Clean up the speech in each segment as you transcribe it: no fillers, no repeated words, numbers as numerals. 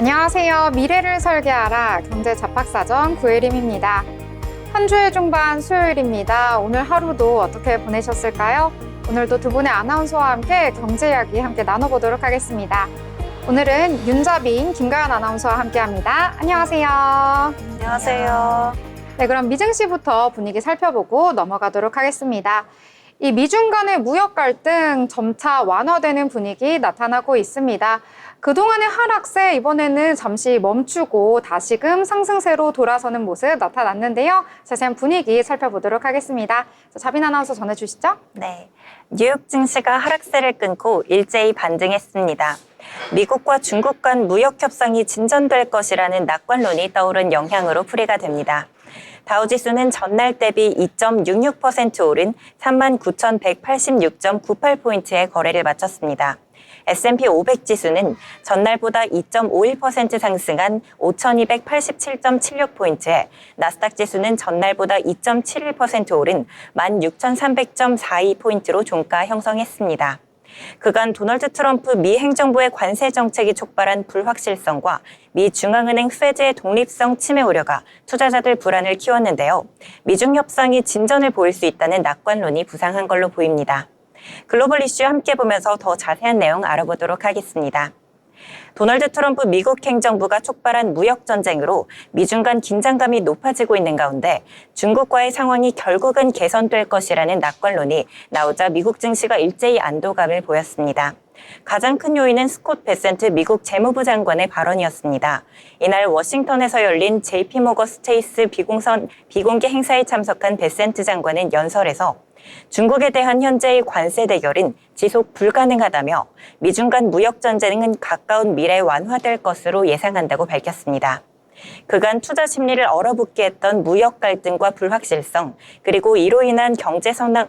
안녕하세요. 미래를 설계하라 경제잡학사전 구혜림입니다. 한 주의 중반 수요일입니다. 오늘 하루도 어떻게 보내셨을까요? 오늘도 두 분의 아나운서와 함께 경제 이야기 함께 나눠보도록 하겠습니다. 오늘은 윤자빈, 김가연 아나운서와 함께합니다. 안녕하세요. 안녕하세요. 네, 그럼 미증 시부터 분위기 살펴보고 넘어가도록 하겠습니다. 이 미중 간의 무역 갈등 점차 완화되는 분위기 나타나고 있습니다. 그동안의 하락세 이번에는 잠시 멈추고 다시금 상승세로 돌아서는 모습 나타났는데요. 자세한 분위기 살펴보도록 하겠습니다. 자빈 아나운서 전해주시죠. 네, 뉴욕 증시가 하락세를 끊고 일제히 반등했습니다. 미국과 중국 간 무역 협상이 진전될 것이라는 낙관론이 떠오른 영향으로 풀이가 됩니다. 다우지수는 전날 대비 2.66% 오른 39,186.98포인트의 거래를 마쳤습니다. S&P 500 지수는 전날보다 2.51% 상승한 5,287.76포인트에 나스닥 지수는 전날보다 2.71% 오른 16,300.42포인트로 종가 형성했습니다. 그간 도널드 트럼프 미 행정부의 관세 정책이 촉발한 불확실성과 미 중앙은행 페드의 독립성 침해 우려가 투자자들 불안을 키웠는데요. 미중 협상이 진전을 보일 수 있다는 낙관론이 부상한 걸로 보입니다. 글로벌 이슈 함께 보면서 더 자세한 내용 알아보도록 하겠습니다. 도널드 트럼프 미국 행정부가 촉발한 무역 전쟁으로 미중 간 긴장감이 높아지고 있는 가운데 중국과의 상황이 결국은 개선될 것이라는 낙관론이 나오자 미국 증시가 일제히 안도감을 보였습니다. 가장 큰 요인은 스콧 베센트 미국 재무부 장관의 발언이었습니다. 이날 워싱턴에서 열린 JP모건 스체이스 비공개 행사에 참석한 베센트 장관은 연설에서 중국에 대한 현재의 관세 대결은 지속 불가능하다며 미중 간 무역 전쟁은 가까운 미래에 완화될 것으로 예상한다고 밝혔습니다. 그간 투자 심리를 얼어붙게 했던 무역 갈등과 불확실성, 그리고 이로 인한 경제 성장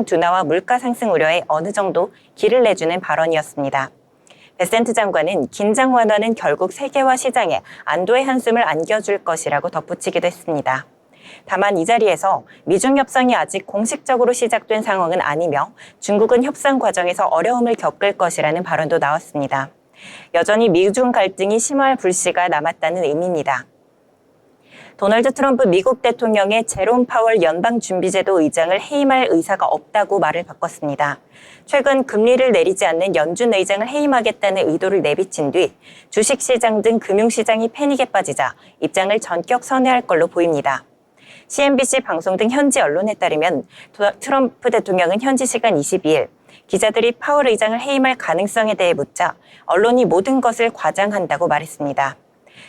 둔화와 물가 상승 우려에 어느 정도 길을 내주는 발언이었습니다. 베센트 장관은 긴장 완화는 결국 세계화 시장에 안도의 한숨을 안겨줄 것이라고 덧붙이기도 했습니다. 다만 이 자리에서 미중 협상이 아직 공식적으로 시작된 상황은 아니며 중국은 협상 과정에서 어려움을 겪을 것이라는 발언도 나왔습니다. 여전히 미중 갈등이 심화할 불씨가 남았다는 의미입니다. 도널드 트럼프 미국 대통령의 제롬 파월 연방준비제도 의장을 해임할 의사가 없다고 말을 바꿨습니다. 최근 금리를 내리지 않는 연준 의장을 해임하겠다는 의도를 내비친 뒤 주식시장 등 금융시장이 패닉에 빠지자 입장을 전격 선회할 걸로 보입니다. CNBC 방송 등 현지 언론에 따르면 트럼프 대통령은 현지 시간 22일 기자들이 파월 의장을 해임할 가능성에 대해 묻자 언론이 모든 것을 과장한다고 말했습니다.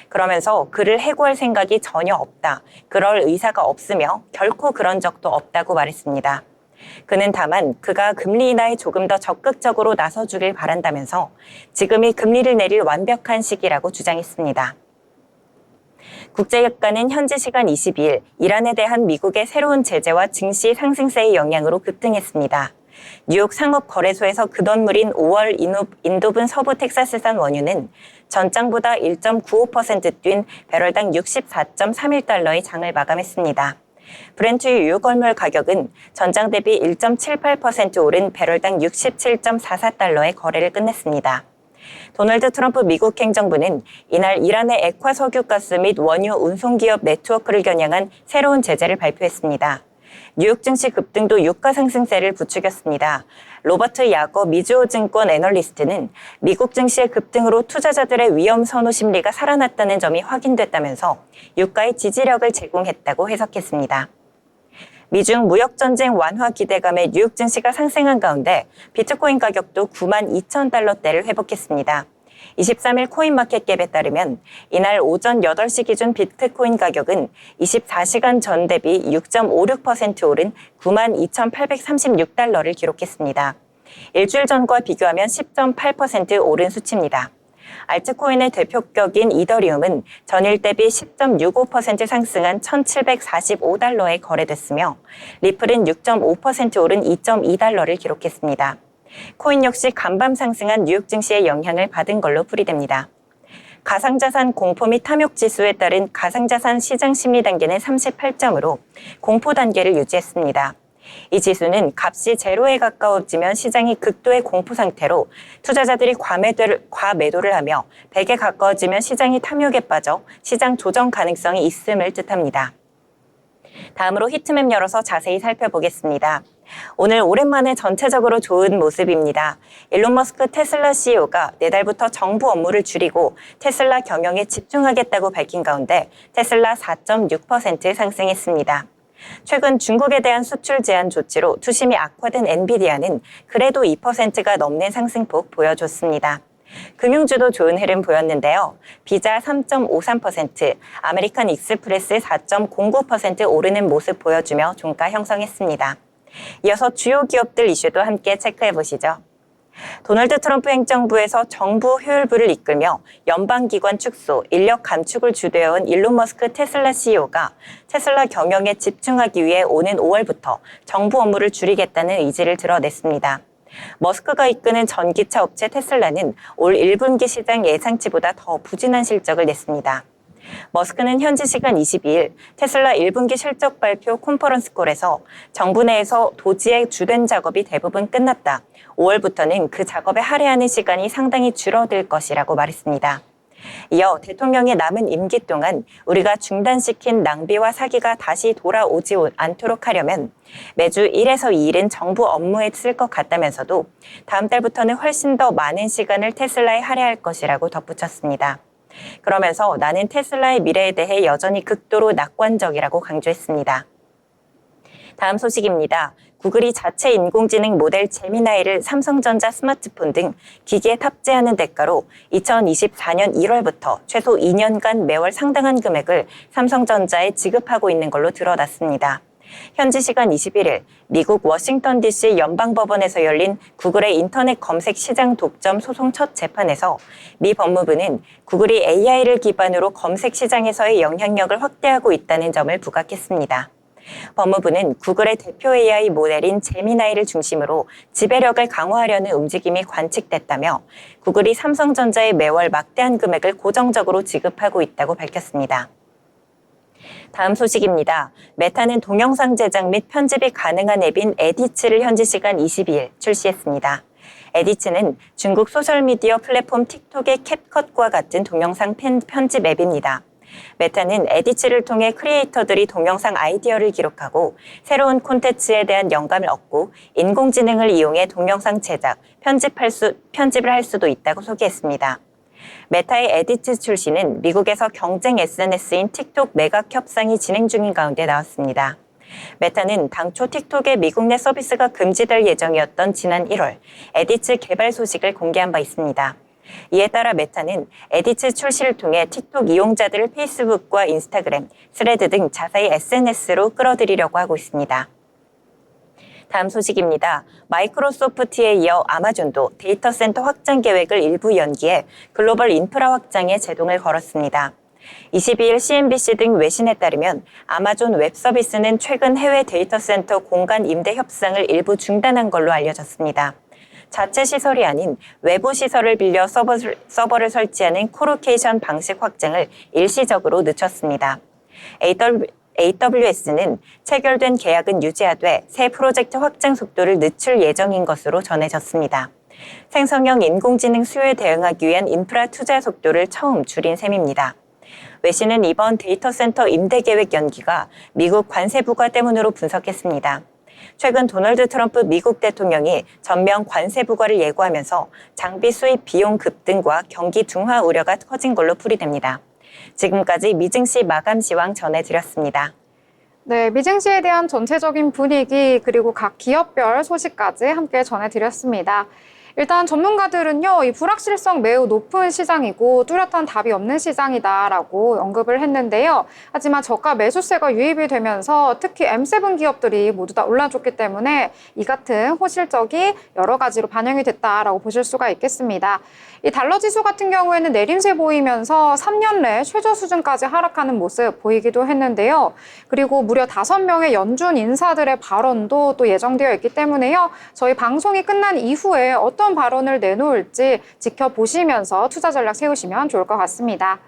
그러면서 그를 해고할 생각이 전혀 없다, 그럴 의사가 없으며 결코 그런 적도 없다고 말했습니다. 그는 다만 그가 금리 인하에 조금 더 적극적으로 나서주길 바란다면서 지금이 금리를 내릴 완벽한 시기라고 주장했습니다. 국제유가는 현지 시간 22일 이란에 대한 미국의 새로운 제재와 증시 상승세의 영향으로 급등했습니다. 뉴욕 상업거래소에서 급등물인 5월 인도분 서부 텍사스산 원유는 전장보다 1.95% 뛴 배럴당 64.31달러의 장을 마감했습니다. 브렌트유 유골물 가격은 전장 대비 1.78% 오른 배럴당 67.44달러의 거래를 끝냈습니다. 도널드 트럼프 미국 행정부는 이날 이란의 액화 석유가스 및 원유 운송기업 네트워크를 겨냥한 새로운 제재를 발표했습니다. 뉴욕 증시 급등도 유가 상승세를 부추겼습니다. 로버트 야거 미주호 증권 애널리스트는 미국 증시의 급등으로 투자자들의 위험 선호 심리가 살아났다는 점이 확인됐다면서 유가의 지지력을 제공했다고 해석했습니다. 미중 무역전쟁 완화 기대감에 뉴욕 증시가 상승한 가운데 비트코인 가격도 92,000달러대를 회복했습니다. 23일 코인마켓캡에 따르면 이날 오전 8시 기준 비트코인 가격은 24시간 전 대비 6.56% 오른 92,836달러를 기록했습니다. 일주일 전과 비교하면 10.8% 오른 수치입니다. 알트코인의 대표격인 이더리움은 전일 대비 10.65% 상승한 1,745달러에 거래됐으며 리플은 6.5% 오른 2.2달러를 기록했습니다. 코인 역시 간밤 상승한 뉴욕 증시의 영향을 받은 걸로 풀이됩니다. 가상자산 공포 및 탐욕 지수에 따른 가상자산 시장 심리 단계는 38점으로 공포 단계를 유지했습니다. 이 지수는 값이 제로에 가까워지면 시장이 극도의 공포 상태로 투자자들이 과매도를 하며 100에 가까워지면 시장이 탐욕에 빠져 시장 조정 가능성이 있음을 뜻합니다. 다음으로 히트맵 열어서 자세히 살펴보겠습니다. 오늘 오랜만에 전체적으로 좋은 모습입니다. 일론 머스크 테슬라 CEO가 내달부터 정부 업무를 줄이고 테슬라 경영에 집중하겠다고 밝힌 가운데 테슬라 4.6% 상승했습니다. 최근 중국에 대한 수출 제한 조치로 투심이 악화된 엔비디아는 그래도 2%가 넘는 상승폭 보여줬습니다. 금융주도 좋은 흐름 보였는데요. 비자 3.53%, 아메리칸 익스프레스 4.09% 오르는 모습 보여주며 종가 형성했습니다. 이어서 주요 기업들 이슈도 함께 체크해보시죠. 도널드 트럼프 행정부에서 정부 효율부를 이끌며 연방기관 축소, 인력 감축을 주도해온 일론 머스크 테슬라 CEO가 테슬라 경영에 집중하기 위해 오는 5월부터 정부 업무를 줄이겠다는 의지를 드러냈습니다. 머스크가 이끄는 전기차 업체 테슬라는 올 1분기 시장 예상치보다 더 부진한 실적을 냈습니다. 머스크는 현지 시간 22일 테슬라 1분기 실적 발표 컨퍼런스콜에서 정부 내에서 도지의 주된 작업이 대부분 끝났다. 5월부터는 그 작업에 할애하는 시간이 상당히 줄어들 것이라고 말했습니다. 이어 대통령의 남은 임기 동안 우리가 중단시킨 낭비와 사기가 다시 돌아오지 않도록 하려면 매주 1에서 2일은 정부 업무에 쓸 것 같다면서도 다음 달부터는 훨씬 더 많은 시간을 테슬라에 할애할 것이라고 덧붙였습니다. 그러면서 나는 테슬라의 미래에 대해 여전히 극도로 낙관적이라고 강조했습니다. 다음 소식입니다. 구글이 자체 인공지능 모델 제미나이를 삼성전자 스마트폰 등 기기에 탑재하는 대가로 2024년 1월부터 최소 2년간 매월 상당한 금액을 삼성전자에 지급하고 있는 걸로 드러났습니다. 현지 시간 21일 미국 워싱턴 DC 연방법원에서 열린 구글의 인터넷 검색 시장 독점 소송 첫 재판에서 미 법무부는 구글이 AI를 기반으로 검색 시장에서의 영향력을 확대하고 있다는 점을 부각했습니다. 법무부는 구글의 대표 AI 모델인 제미나이를 중심으로 지배력을 강화하려는 움직임이 관측됐다며 구글이 삼성전자에 매월 막대한 금액을 고정적으로 지급하고 있다고 밝혔습니다. 다음 소식입니다. 메타는 동영상 제작 및 편집이 가능한 앱인 에디츠를 현지 시간 22일 출시했습니다. 에디츠는 중국 소셜미디어 플랫폼 틱톡의 캡컷과 같은 동영상 편집 앱입니다. 메타는 에디츠를 통해 크리에이터들이 동영상 아이디어를 기록하고 새로운 콘텐츠에 대한 영감을 얻고 인공지능을 이용해 동영상 제작, 편집을 할 수도 있다고 소개했습니다. 메타의 에디츠 출시는 미국에서 경쟁 SNS인 틱톡 매각 협상이 진행 중인 가운데 나왔습니다. 메타는 당초 틱톡의 미국 내 서비스가 금지될 예정이었던 지난 1월 에디츠 개발 소식을 공개한 바 있습니다. 이에 따라 메타는 에디츠 출시를 통해 틱톡 이용자들을 페이스북과 인스타그램, 스레드 등 자사의 SNS로 끌어들이려고 하고 있습니다. 다음 소식입니다. 마이크로소프트에 이어 아마존도 데이터 센터 확장 계획을 일부 연기해 글로벌 인프라 확장에 제동을 걸었습니다. 22일 CNBC 등 외신에 따르면 아마존 웹 서비스는 최근 해외 데이터 센터 공간 임대 협상을 일부 중단한 걸로 알려졌습니다. 자체 시설이 아닌 외부 시설을 빌려 서버를 설치하는 코로케이션 방식 확장을 일시적으로 늦췄습니다. AWS는 체결된 계약은 유지하되 새 프로젝트 확장 속도를 늦출 예정인 것으로 전해졌습니다. 생성형 인공지능 수요에 대응하기 위한 인프라 투자 속도를 처음 줄인 셈입니다. 외신은 이번 데이터 센터 임대 계획 연기가 미국 관세 부과 때문으로 분석했습니다. 최근 도널드 트럼프 미국 대통령이 전면 관세 부과를 예고하면서 장비 수입 비용 급등과 경기 둔화 우려가 커진 걸로 풀이됩니다. 지금까지 미증시 마감 시황 전해드렸습니다. 네, 미증시에 대한 전체적인 분위기 그리고 각 기업별 소식까지 함께 전해드렸습니다. 일단 전문가들은요, 이 불확실성 매우 높은 시장이고 뚜렷한 답이 없는 시장이다라고 언급을 했는데요. 하지만 저가 매수세가 유입이 되면서 특히 M7 기업들이 모두 다 올라줬기 때문에 이 같은 호실적이 여러 가지로 반영이 됐다라고 보실 수가 있겠습니다. 이 달러 지수 같은 경우에는 내림세 보이면서 3년 내 최저 수준까지 하락하는 모습 보이기도 했는데요. 그리고 무려 5명의 연준 인사들의 발언도 또 예정되어 있기 때문에요. 저희 방송이 끝난 이후에 어떤 발언을 내놓을지 지켜보시면서 투자 전략 세우시면 좋을 것 같습니다.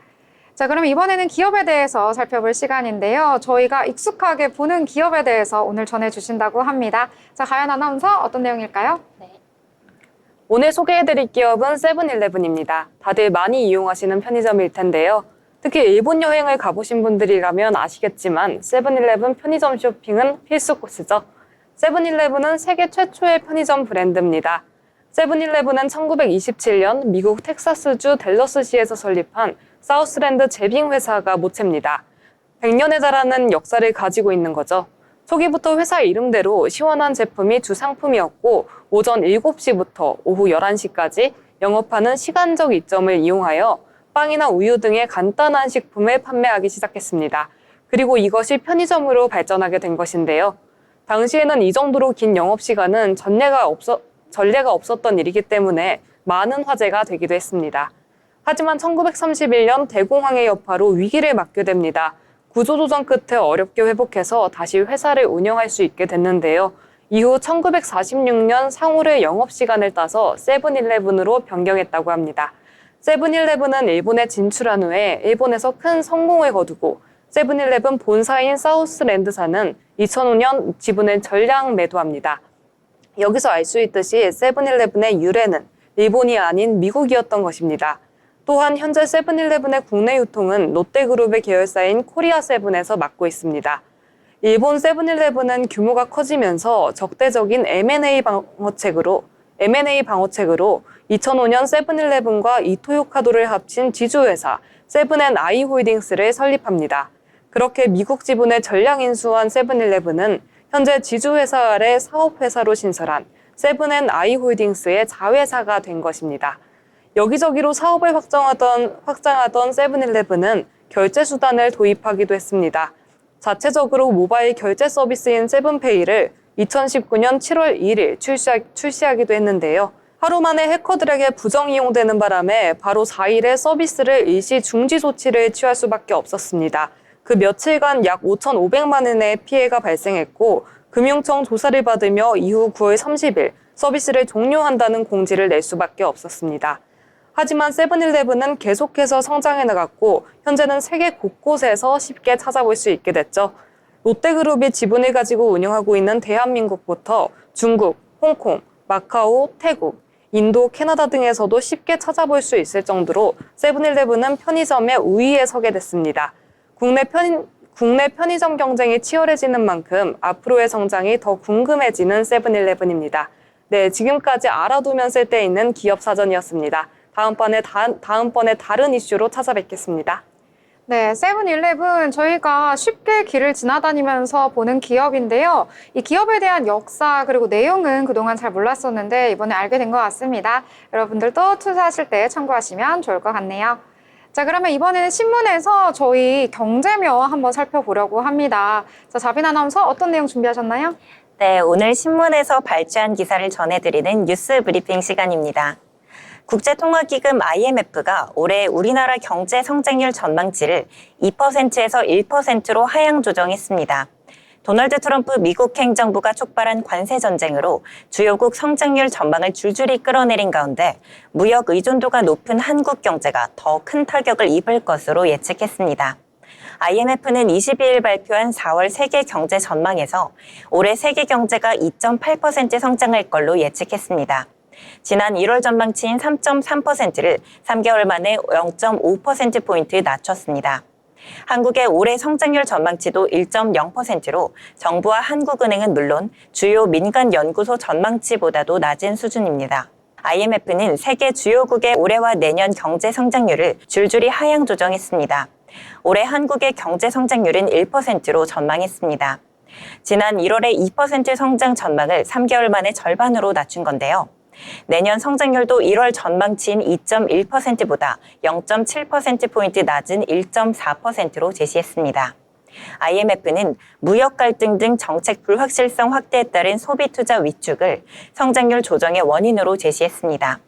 자, 그럼 이번에는 기업에 대해서 살펴볼 시간인데요. 저희가 익숙하게 보는 기업에 대해서 오늘 전해주신다고 합니다. 자, 가연 아나운서 어떤 내용일까요? 오늘 소개해드릴 기업은 세븐일레븐입니다. 다들 많이 이용하시는 편의점일 텐데요. 특히 일본 여행을 가보신 분들이라면 아시겠지만 세븐일레븐 편의점 쇼핑은 필수 코스죠. 세븐일레븐은 세계 최초의 편의점 브랜드입니다. 세븐일레븐은 1927년 미국 텍사스주 댈러스시에서 설립한 사우스랜드 제빙 회사가 모체입니다. 100년에 달하는 역사를 가지고 있는 거죠. 초기부터 회사 이름대로 시원한 제품이 주 상품이었고 오전 7시부터 오후 11시까지 영업하는 시간적 이점을 이용하여 빵이나 우유 등의 간단한 식품을 판매하기 시작했습니다. 그리고 이것이 편의점으로 발전하게 된 것인데요. 당시에는 이 정도로 긴 영업시간은 전례가 없었던 일이기 때문에 많은 화제가 되기도 했습니다. 하지만 1931년 대공황의 여파로 위기를 맞게 됩니다. 구조조정 끝에 어렵게 회복해서 다시 회사를 운영할 수 있게 됐는데요. 이후 1946년 상호를 영업시간을 따서 세븐일레븐으로 변경했다고 합니다. 세븐일레븐은 일본에 진출한 후에 일본에서 큰 성공을 거두고 세븐일레븐 본사인 사우스랜드사는 2005년 지분을 전량 매도합니다. 여기서 알 수 있듯이 세븐일레븐의 유래는 일본이 아닌 미국이었던 것입니다. 또한 현재 세븐일레븐의 국내 유통은 롯데그룹의 계열사인 코리아세븐에서 맡고 있습니다. 일본 세븐일레븐은 규모가 커지면서 적대적인 M&A 방어책으로 2005년 세븐일레븐과 이토요카도를 합친 지주회사 세븐앤아이 홀딩스를 설립합니다. 그렇게 미국 지분을 전량 인수한 세븐일레븐은 현재 지주회사 아래 사업회사로 신설한 세븐앤아이 홀딩스의 자회사가 된 것입니다. 여기저기로 사업을 확장하던 세븐일레븐은 결제 수단을 도입하기도 했습니다. 자체적으로 모바일 결제 서비스인 세븐페이를 2019년 7월 1일 출시하기도 했는데요. 하루 만에 해커들에게 부정 이용되는 바람에 바로 4일에 서비스를 일시 중지 조치를 취할 수밖에 없었습니다. 그 며칠간 약 5,500만 원의 피해가 발생했고 금융청 조사를 받으며 이후 9월 30일 서비스를 종료한다는 공지를 낼 수밖에 없었습니다. 하지만 세븐일레븐은 계속해서 성장해 나갔고 현재는 세계 곳곳에서 쉽게 찾아볼 수 있게 됐죠. 롯데그룹이 지분을 가지고 운영하고 있는 대한민국부터 중국, 홍콩, 마카오, 태국, 인도, 캐나다 등에서도 쉽게 찾아볼 수 있을 정도로 세븐일레븐은 편의점의 우위에 서게 됐습니다. 국내 편의점 경쟁이 치열해지는 만큼 앞으로의 성장이 더 궁금해지는 세븐일레븐입니다. 네, 지금까지 알아두면 쓸데있는 기업 사전이었습니다. 다음번에 다른 이슈로 찾아뵙겠습니다. 네, 세븐일레븐 저희가 쉽게 길을 지나다니면서 보는 기업인데요. 이 기업에 대한 역사 그리고 내용은 그동안 잘 몰랐었는데 이번에 알게 된 것 같습니다. 여러분들도 투자하실 때 참고하시면 좋을 것 같네요. 자, 그러면 이번에는 신문에서 저희 경제며 한번 살펴보려고 합니다. 자, 자빈 아나운서 어떤 내용 준비하셨나요? 네, 오늘 신문에서 발췌한 기사를 전해드리는 뉴스 브리핑 시간입니다. 국제통화기금 IMF가 올해 우리나라 경제 성장률 전망치를 2%에서 1%로 하향 조정했습니다. 도널드 트럼프 미국 행정부가 촉발한 관세 전쟁으로 주요국 성장률 전망을 줄줄이 끌어내린 가운데 무역 의존도가 높은 한국 경제가 더 큰 타격을 입을 것으로 예측했습니다. IMF는 22일 발표한 4월 세계 경제 전망에서 올해 세계 경제가 2.8% 성장할 걸로 예측했습니다. 지난 1월 전망치인 3.3%를 3개월 만에 0.5%포인트 낮췄습니다. 한국의 올해 성장률 전망치도 1.0%로 정부와 한국은행은 물론 주요 민간 연구소 전망치보다도 낮은 수준입니다. IMF는 세계 주요국의 올해와 내년 경제 성장률을 줄줄이 하향 조정했습니다. 올해 한국의 경제 성장률은 1%로 전망했습니다. 지난 1월에 2% 성장 전망을 3개월 만에 절반으로 낮춘 건데요. 내년 성장률도 1월 전망치인 2.1%보다 0.7%포인트 낮은 1.4%로 제시했습니다. IMF는 무역 갈등 등 정책 불확실성 확대에 따른 소비 투자 위축을 성장률 조정의 원인으로 제시했습니다.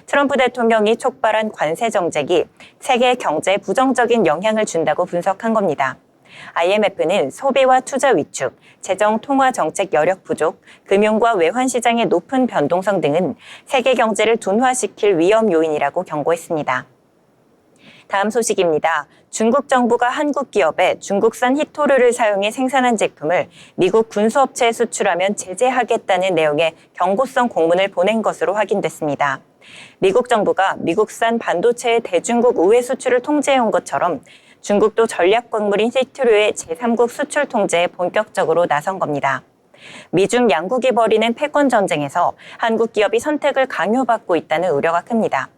트럼프 대통령이 촉발한 관세 정책이 세계 경제에 부정적인 영향을 준다고 분석한 겁니다. IMF는 소비와 투자 위축, 재정 통화 정책 여력 부족, 금융과 외환 시장의 높은 변동성 등은 세계 경제를 둔화시킬 위험 요인이라고 경고했습니다. 다음 소식입니다. 중국 정부가 한국 기업에 중국산 히토류를 사용해 생산한 제품을 미국 군수업체에 수출하면 제재하겠다는 내용의 경고성 공문을 보낸 것으로 확인됐습니다. 미국 정부가 미국산 반도체의 대중국 우회 수출을 통제해온 것처럼 중국도 전략광물인 히토류의 제3국 수출 통제에 본격적으로 나선 겁니다. 미중 양국이 벌이는 패권 전쟁에서 한국 기업이 선택을 강요받고 있다는 우려가 큽니다.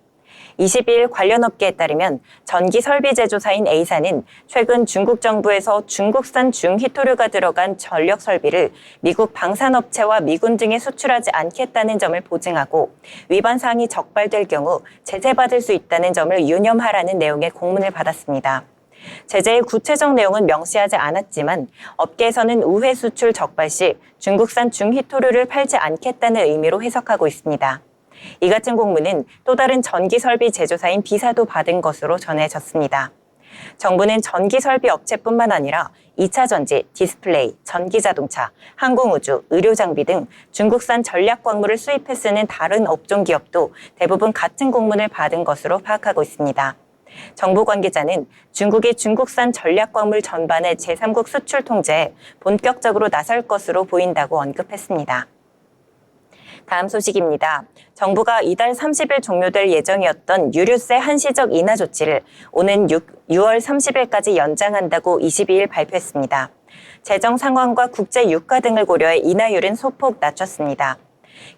22일 관련 업계에 따르면 전기 설비 제조사인 A사는 최근 중국 정부에서 중국산 중히토류가 들어간 전력 설비를 미국 방산업체와 미군 등에 수출하지 않겠다는 점을 보증하고 위반 사항이 적발될 경우 제재받을 수 있다는 점을 유념하라는 내용의 공문을 받았습니다. 제재의 구체적 내용은 명시하지 않았지만 업계에서는 우회 수출 적발 시 중국산 중히토류를 팔지 않겠다는 의미로 해석하고 있습니다. 이 같은 공문은 또 다른 전기 설비 제조사인 B사도 받은 것으로 전해졌습니다. 정부는 전기 설비 업체뿐만 아니라 2차 전지, 디스플레이, 전기 자동차, 항공우주, 의료장비 등 중국산 전략광물을 수입해 쓰는 다른 업종 기업도 대부분 같은 공문을 받은 것으로 파악하고 있습니다. 정부 관계자는 중국이 중국산 전략광물 전반의 제3국 수출 통제에 본격적으로 나설 것으로 보인다고 언급했습니다. 다음 소식입니다. 정부가 이달 30일 종료될 예정이었던 유류세 한시적 인하 조치를 오는 6월 30일까지 연장한다고 22일 발표했습니다. 재정 상황과 국제 유가 등을 고려해 인하율은 소폭 낮췄습니다.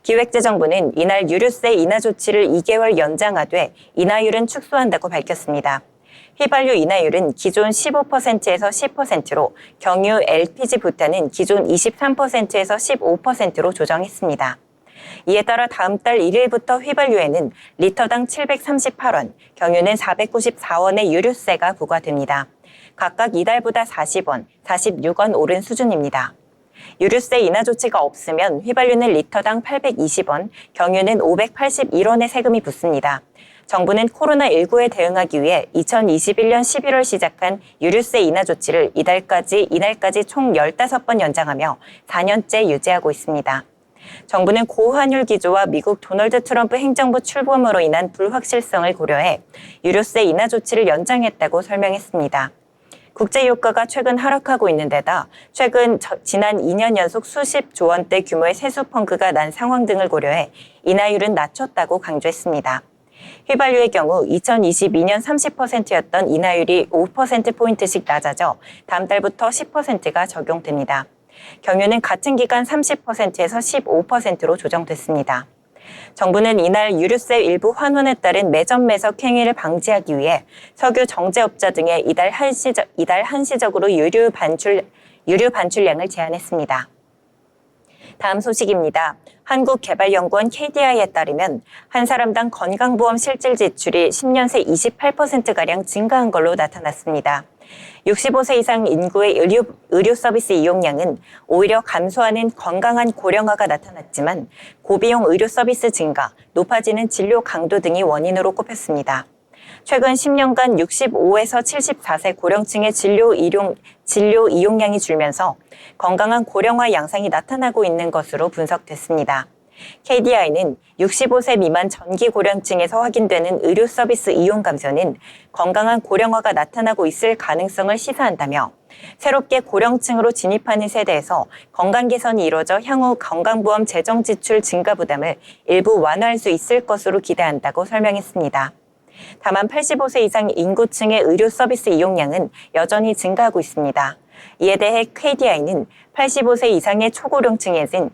기획재정부는 이날 유류세 인하 조치를 2개월 연장하되 인하율은 축소한다고 밝혔습니다. 휘발유 인하율은 기존 15%에서 10%로 경유 LPG 부탄은 기존 23%에서 15%로 조정했습니다. 이에 따라 다음 달 1일부터 휘발유에는 리터당 738원, 경유는 494원의 유류세가 부과됩니다. 각각 이달보다 40원, 46원 오른 수준입니다. 유류세 인하 조치가 없으면 휘발유는 리터당 820원, 경유는 581원의 세금이 붙습니다. 정부는 코로나19에 대응하기 위해 2021년 11월 시작한 유류세 인하 조치를 이날까지 총 15번 연장하며 4년째 유지하고 있습니다. 정부는 고환율 기조와 미국 도널드 트럼프 행정부 출범으로 인한 불확실성을 고려해 유류세 인하 조치를 연장했다고 설명했습니다. 국제유가가 최근 하락하고 있는 데다 최근 지난 2년 연속 수십조 원대 규모의 세수 펑크가 난 상황 등을 고려해 인하율은 낮췄다고 강조했습니다. 휘발유의 경우 2022년 30%였던 인하율이 5%포인트씩 낮아져 다음 달부터 10%가 적용됩니다. 경유는 같은 기간 30%에서 15%로 조정됐습니다. 정부는 이날 유류세 일부 환원에 따른 매점 매석 행위를 방지하기 위해 석유 정제업자 등에 이달 한시적으로 유류 반출량을 제한했습니다. 다음 소식입니다. 한국개발연구원 KDI에 따르면 한 사람당 건강보험 실질 지출이 10년 새 28%가량 증가한 걸로 나타났습니다. 65세 이상 인구의 의료 서비스 이용량은 오히려 감소하는 건강한 고령화가 나타났지만 고비용 의료 서비스 증가, 높아지는 진료 강도 등이 원인으로 꼽혔습니다. 최근 10년간 65에서 74세 고령층의 진료 이용량이 줄면서 건강한 고령화 양상이 나타나고 있는 것으로 분석됐습니다. KDI는 65세 미만 전기 고령층에서 확인되는 의료 서비스 이용 감소는 건강한 고령화가 나타나고 있을 가능성을 시사한다며 새롭게 고령층으로 진입하는 세대에서 건강 개선이 이루어져 향후 건강보험 재정 지출 증가 부담을 일부 완화할 수 있을 것으로 기대한다고 설명했습니다. 다만 85세 이상 인구층의 의료 서비스 이용량은 여전히 증가하고 있습니다. 이에 대해 KDI는 85세 이상의 초고령층에는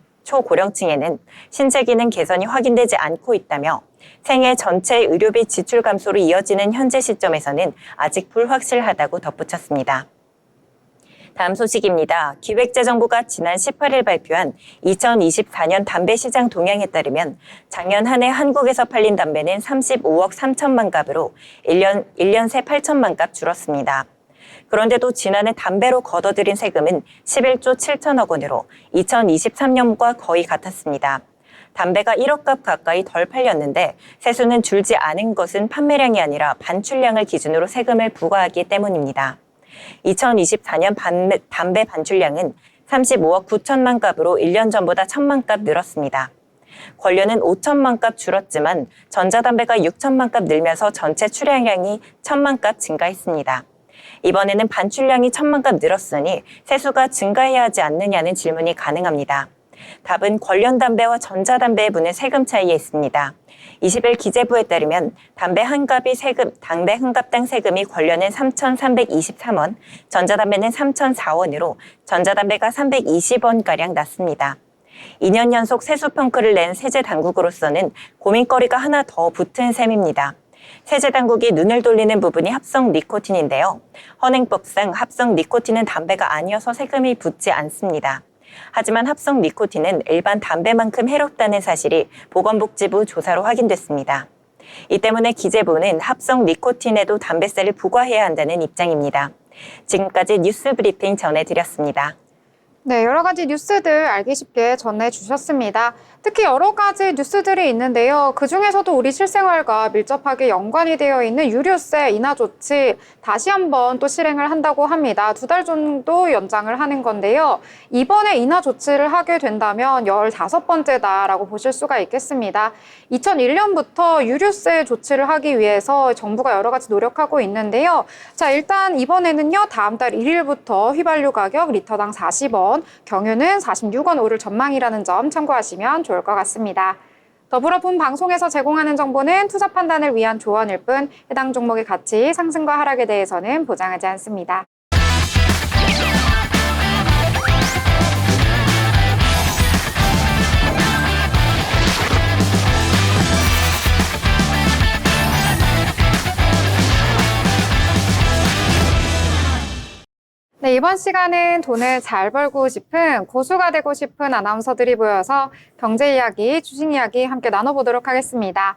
신체 기능 개선이 확인되지 않고 있다며 생애 전체 의료비 지출 감소로 이어지는 현재 시점에서는 아직 불확실하다고 덧붙였습니다. 다음 소식입니다. 기획재정부가 지난 18일 발표한 2024년 담배 시장 동향에 따르면 작년 한 해 한국에서 팔린 담배는 35억 3천만 갑으로 1년 새 8천만 갑 줄었습니다. 그런데도 지난해 담배로 걷어들인 세금은 11조 7천억 원으로 2023년과 거의 같았습니다. 담배가 1억 갑 가까이 덜 팔렸는데 세수는 줄지 않은 것은 판매량이 아니라 반출량을 기준으로 세금을 부과하기 때문입니다. 2024년 담배 반출량은 35억 9천만 갑으로 1년 전보다 1천만 갑 늘었습니다. 권련은 5천만 값 줄었지만 전자담배가 6천만 값 늘면서 전체 출하량이 1천만 값 증가했습니다. 이번에는 반출량이 1천만 값 늘었으니 세수가 증가해야 하지 않느냐는 질문이 가능합니다. 답은 권련담배와 전자담배에 부는 세금 차이에 있습니다. 20일 기재부에 따르면 담배 한 갑이 담배 한 갑당 세금이 권련은 3,323원, 전자담배는 3,004원으로 전자담배가 320원가량 낮습니다. 2년 연속 세수 평가를 낸 세제 당국으로서는 고민거리가 하나 더 붙은 셈입니다. 세제 당국이 눈을 돌리는 부분이 합성 니코틴인데요. 현행법상 합성 니코틴은 담배가 아니어서 세금이 붙지 않습니다. 하지만 합성 니코틴은 일반 담배만큼 해롭다는 사실이 보건복지부 조사로 확인됐습니다. 이 때문에 기재부는 합성 니코틴에도 담배세를 부과해야 한다는 입장입니다. 지금까지 뉴스 브리핑 전해드렸습니다. 네, 여러 가지 뉴스들 알기 쉽게 전해주셨습니다. 특히 여러 가지 뉴스들이 있는데요. 그중에서도 우리 실생활과 밀접하게 연관이 되어 있는 유류세 인하 조치 다시 한번 또 실행을 한다고 합니다. 2달 정도 연장을 하는 건데요. 이번에 인하 조치를 하게 된다면 15번째다라고 보실 수가 있겠습니다. 2001년부터 유류세 조치를 하기 위해서 정부가 여러 가지 노력하고 있는데요. 자, 일단 이번에는요. 다음 달 1일부터 휘발유 가격 리터당 40원, 경유는 46원 오를 전망이라는 점 참고하시면 좋을 것 같습니다. 더불어 본 방송에서 제공하는 정보는 투자 판단을 위한 조언일 뿐 해당 종목의 가치, 상승과 하락에 대해서는 보장하지 않습니다. 네, 이번 시간은 돈을 잘 벌고 싶은 고수가 되고 싶은 아나운서들이 모여서 경제 이야기, 주식 이야기 함께 나눠보도록 하겠습니다.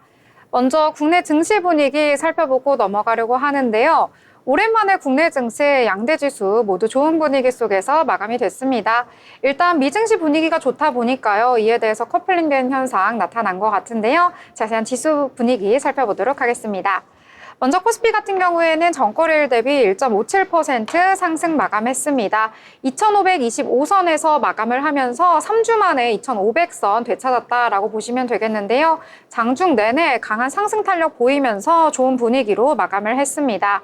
먼저 국내 증시 분위기 살펴보고 넘어가려고 하는데요. 오랜만에 국내 증시 양대 지수 모두 좋은 분위기 속에서 마감이 됐습니다. 일단 미증시 분위기가 좋다 보니까요. 이에 대해서 커플링된 현상 나타난 것 같은데요. 자세한 지수 분위기 살펴보도록 하겠습니다. 먼저 코스피 같은 경우에는 전거래일 대비 1.57% 상승 마감했습니다. 2,525선에서 마감을 하면서 3주 만에 2,500선 되찾았다라고 보시면 되겠는데요. 장중 내내 강한 상승 탄력 보이면서 좋은 분위기로 마감을 했습니다.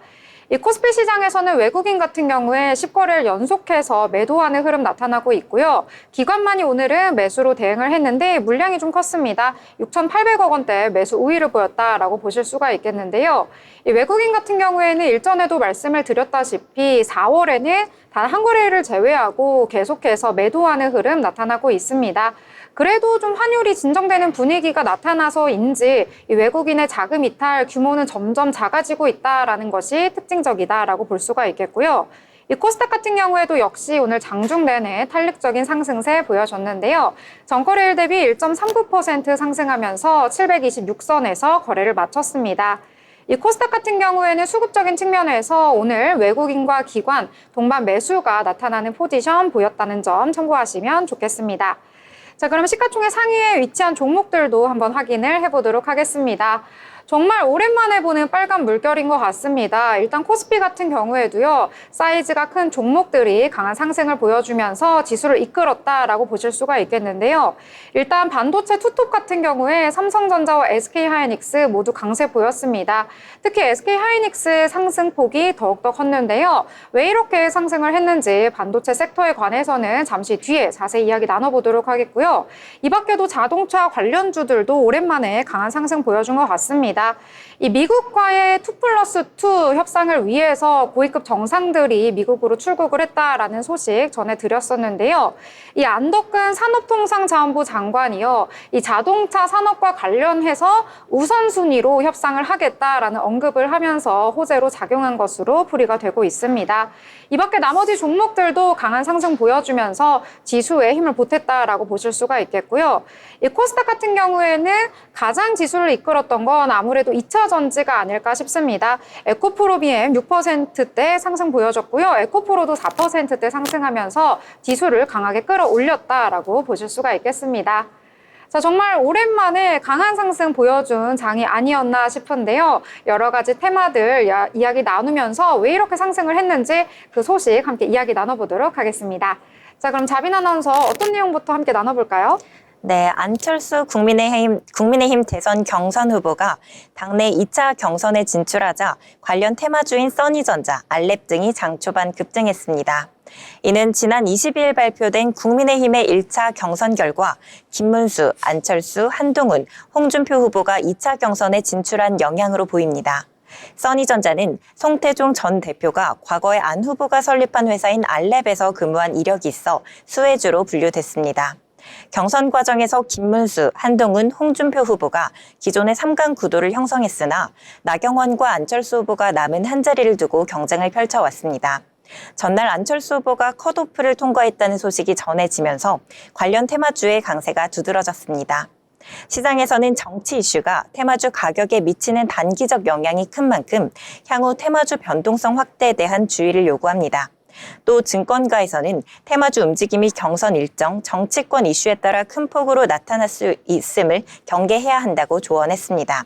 이 코스피 시장에서는 외국인 같은 경우에 10거래일 연속해서 매도하는 흐름 나타나고 있고요. 기관만이 오늘은 매수로 대응을 했는데 물량이 좀 컸습니다. 6,800억 원대 매수 우위를 보였다라고 보실 수가 있겠는데요. 이 외국인 같은 경우에는 일전에도 말씀을 드렸다시피 4월에는 단 한 거래일을 제외하고 계속해서 매도하는 흐름 나타나고 있습니다. 그래도 좀 환율이 진정되는 분위기가 나타나서인지 이 외국인의 자금 이탈 규모는 점점 작아지고 있다라는 것이 특징적이다라고 볼 수가 있겠고요. 이 코스닥 같은 경우에도 역시 오늘 장중 내내 탄력적인 상승세 보여줬는데요. 전거래일 대비 1.39% 상승하면서 726선에서 거래를 마쳤습니다. 이 코스닥 같은 경우에는 수급적인 측면에서 오늘 외국인과 기관, 동반 매수가 나타나는 포지션 보였다는 점 참고하시면 좋겠습니다. 자, 그럼 시가총액 상위에 위치한 종목들도 한번 확인을 해보도록 하겠습니다. 정말 오랜만에 보는 빨간 물결인 것 같습니다. 일단 코스피 같은 경우에도요. 사이즈가 큰 종목들이 강한 상승을 보여주면서 지수를 이끌었다라고 보실 수가 있겠는데요. 일단 반도체 투톱 같은 경우에 삼성전자와 SK하이닉스 모두 강세 보였습니다. 특히 SK하이닉스의 상승폭이 더욱더 컸는데요. 왜 이렇게 상승을 했는지 반도체 섹터에 관해서는 잠시 뒤에 자세히 이야기 나눠보도록 하겠고요. 이 밖에도 자동차 관련주들도 오랜만에 강한 상승 보여준 것 같습니다. 이 미국과의 2+2 협상을 위해서 고위급 정상들이 미국으로 출국을 했다라는 소식 전해드렸었는데요. 이 안덕근 산업통상자원부 장관이요. 이 자동차 산업과 관련해서 우선순위로 협상을 하겠다라는 언급을 하면서 호재로 작용한 것으로 풀이가 되고 있습니다. 이 밖에 나머지 종목들도 강한 상승 보여주면서 지수에 힘을 보탰다라고 보실 수가 있겠고요. 이 코스닥 같은 경우에는 가장 지수를 이끌었던 건 아무래도 2차 전지가 아닐까 싶습니다. 에코프로비엠 6%대 상승 보여줬고요. 에코프로도 4%대 상승하면서 지수를 강하게 끌어올렸다라고 보실 수가 있겠습니다. 자, 정말 오랜만에 강한 상승 보여준 장이 아니었나 싶은데요. 여러 가지 테마들 이야기 나누면서 왜 이렇게 상승을 했는지 그 소식 함께 이야기 나눠보도록 하겠습니다. 자, 그럼 자빈 아나운서 어떤 내용부터 함께 나눠볼까요? 네, 안철수 국민의힘 대선 경선 후보가 당내 2차 경선에 진출하자 관련 테마주인 써니전자, 알랩 등이 장 초반 급등했습니다. 이는 지난 22일 발표된 국민의힘의 1차 경선 결과 김문수, 안철수, 한동훈, 홍준표 후보가 2차 경선에 진출한 영향으로 보입니다. 써니전자는 송태종 전 대표가 과거에 안 후보가 설립한 회사인 알랩에서 근무한 이력이 있어 수혜주로 분류됐습니다. 경선 과정에서 김문수, 한동훈, 홍준표 후보가 기존의 3강 구도를 형성했으나 나경원과 안철수 후보가 남은 한 자리를 두고 경쟁을 펼쳐왔습니다. 전날 안철수 후보가 컷오프를 통과했다는 소식이 전해지면서 관련 테마주의 강세가 두드러졌습니다. 시장에서는 정치 이슈가 테마주 가격에 미치는 단기적 영향이 큰 만큼 향후 테마주 변동성 확대에 대한 주의를 요구합니다. 또 증권가에서는 테마주 움직임이 경선 일정, 정치권 이슈에 따라 큰 폭으로 나타날 수 있음을 경계해야 한다고 조언했습니다.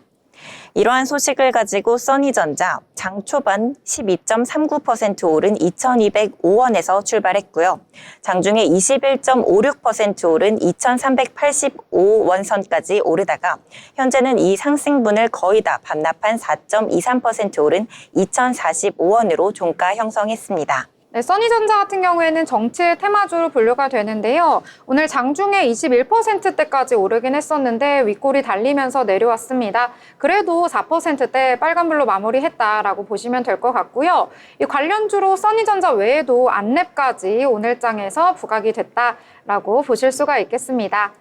이러한 소식을 가지고 써니전자 장 초반 12.39% 오른 2,205원에서 출발했고요. 장중에 21.56% 오른 2,385원 선까지 오르다가 현재는 이 상승분을 거의 다 반납한 4.23% 오른 2,045원으로 종가 형성했습니다. 네, 써니전자 같은 경우에는 정치의 테마주로 분류가 되는데요. 오늘 장중에 21%대까지 오르긴 했었는데 윗골이 달리면서 내려왔습니다. 그래도 4%대 빨간불로 마무리했다라고 보시면 될 것 같고요. 이 관련주로 써니전자 외에도 안랩까지 오늘장에서 부각이 됐다라고 보실 수가 있겠습니다.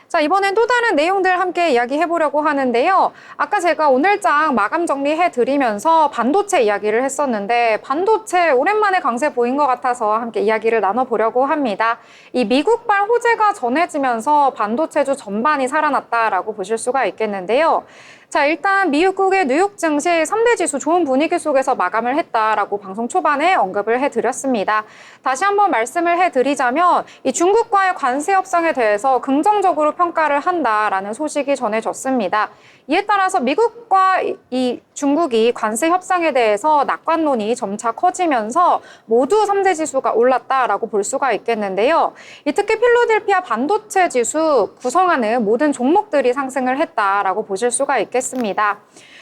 자, 이번엔 또 다른 내용들 함께 이야기해보려고 하는데요. 아까 제가 오늘장 마감 정리해드리면서 반도체 이야기를 했었는데 반도체 오랜만에 강세 보인 것 같아서 함께 이야기를 나눠보려고 합니다. 이 미국발 호재가 전해지면서 반도체주 전반이 살아났다라고 보실 수가 있겠는데요. 자, 일단 미국의 뉴욕 증시 3대 지수 좋은 분위기 속에서 마감을 했다라고 방송 초반에 언급을 해드렸습니다. 다시 한번 말씀을 해드리자면 이 중국과의 관세 협상에 대해서 긍정적으로 평가를 한다라는 소식이 전해졌습니다. 이에 따라서 미국과 이 중국이 관세 협상에 대해서 낙관론이 점차 커지면서 모두 3대 지수가 올랐다라고 볼 수가 있겠는데요. 특히 필라델피아 반도체 지수 구성하는 모든 종목들이 상승을 했다라고 보실 수가 있겠습니다.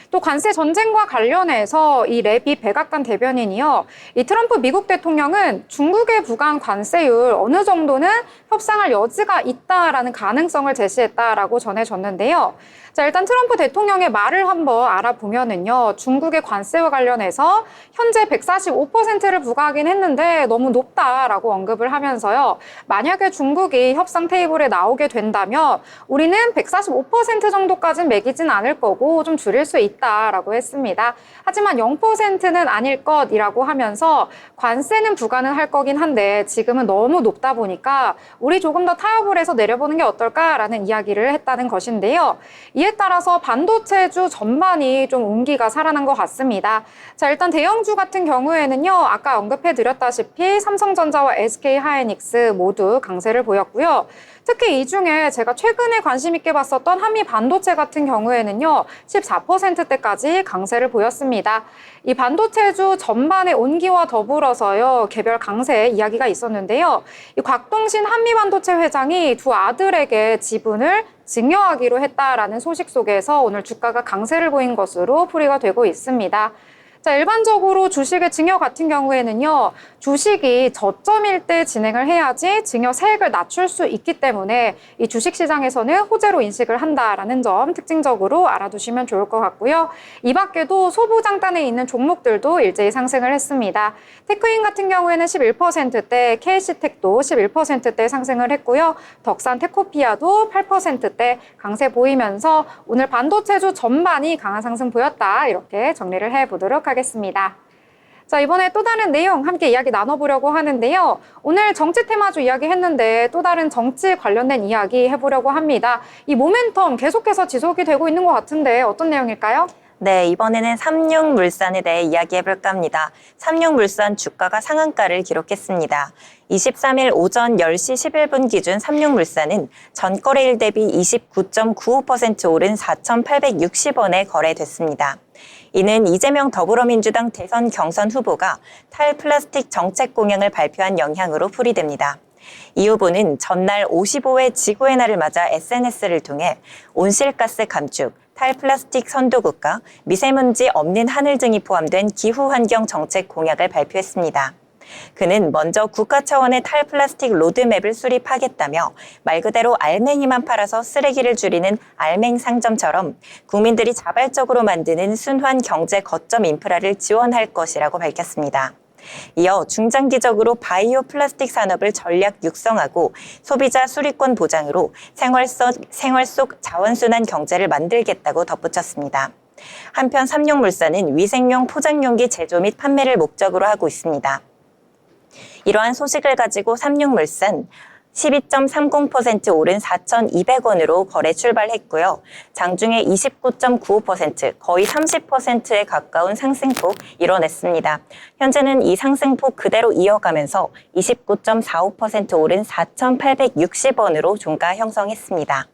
또 관세 전쟁과 관련해서 이 레비 백악관 대변인이요. 이 트럼프 미국 대통령은 중국에 부과한 관세율 어느 정도는 협상할 여지가 있다라는 가능성을 제시했다라고 전해졌는데요. 자, 일단 트럼프 대통령의 말을 한번 알아보면은요. 중국의 관세와 관련해서 현재 145%를 부과하긴 했는데 너무 높다라고 언급을 하면서요. 만약에 중국이 협상 테이블에 나오게 된다면 우리는 145% 정도까지는 매기진 않을 거고 좀 줄일 수 있다라고 했습니다. 하지만 0%는 아닐 것이라고 하면서 관세는 부과는 할 거긴 한데 지금은 너무 높다 보니까 우리 조금 더 타협을 해서 내려보는 게 어떨까라는 이야기를 했다는 것인데요. 이에 따라서 반도체주 전반이 좀 운기가 살아난 것 같습니다. 자, 일단 대형주 같은 경우에는요. 아까 언급해드렸다시피 삼성전자와 SK하이닉스 모두 강세를 보였고요. 특히 이 중에 제가 최근에 관심 있게 봤었던 한미 반도체 같은 경우에는요. 14%대까지 강세를 보였습니다. 이 반도체주 전반의 온기와 더불어서요. 개별 강세 이야기가 있었는데요. 이 곽동신 한미반도체 회장이 두 아들에게 지분을 증여하기로 했다라는 소식 속에서 오늘 주가가 강세를 보인 것으로 풀이가 되고 있습니다. 자, 일반적으로 주식의 증여 같은 경우에는요, 주식이 저점일 때 진행을 해야지 증여세액을 낮출 수 있기 때문에 이 주식시장에서는 호재로 인식을 한다라는 점 특징적으로 알아두시면 좋을 것 같고요. 이 밖에도 소부장단에 있는 종목들도 일제히 상승을 했습니다. 테크인 같은 경우에는 11%대, KC텍도 11%대 상승을 했고요. 덕산 테코피아도 8%대 강세 보이면서 오늘 반도체주 전반이 강한 상승 보였다. 이렇게 정리를 해보도록 하겠습니다. 자, 이번에 또 다른 내용 함께 이야기 나눠보려고 하는데요. 오늘 정치 테마주 이야기 했는데 또 다른 정치 관련된 이야기 해보려고 합니다. 이 모멘텀 계속해서 지속이 되고 있는 것 같은데 어떤 내용일까요? 네, 이번에는 삼육물산에 대해 이야기해볼까 합니다. 삼육물산 주가가 상한가를 기록했습니다. 23일 오전 10시 11분 기준 삼육물산은 전거래일 대비 29.95% 오른 4,860원에 거래됐습니다. 이는 이재명 더불어민주당 대선 경선 후보가 탈플라스틱 정책 공약을 발표한 영향으로 풀이됩니다. 이 후보는 전날 55회 지구의 날을 맞아 SNS를 통해 온실가스 감축, 탈플라스틱 선도국가, 미세먼지 없는 하늘 등이 포함된 기후환경 정책 공약을 발표했습니다. 그는 먼저 국가 차원의 탈플라스틱 로드맵을 수립하겠다며 말 그대로 알맹이만 팔아서 쓰레기를 줄이는 알맹 상점처럼 국민들이 자발적으로 만드는 순환 경제 거점 인프라를 지원할 것이라고 밝혔습니다. 이어 중장기적으로 바이오 플라스틱 산업을 전략 육성하고 소비자 수리권 보장으로 생활 속 자원순환 경제를 만들겠다고 덧붙였습니다. 한편 삼육물산은 위생용 포장용기 제조 및 판매를 목적으로 하고 있습니다. 이러한 소식을 가지고 삼육물산 12.30% 오른 4,200원으로 거래 출발했고요. 장중에 29.95%, 거의 30%에 가까운 상승폭 이뤄냈습니다. 현재는 이 상승폭 그대로 이어가면서 29.45% 오른 4,860원으로 종가 형성했습니다.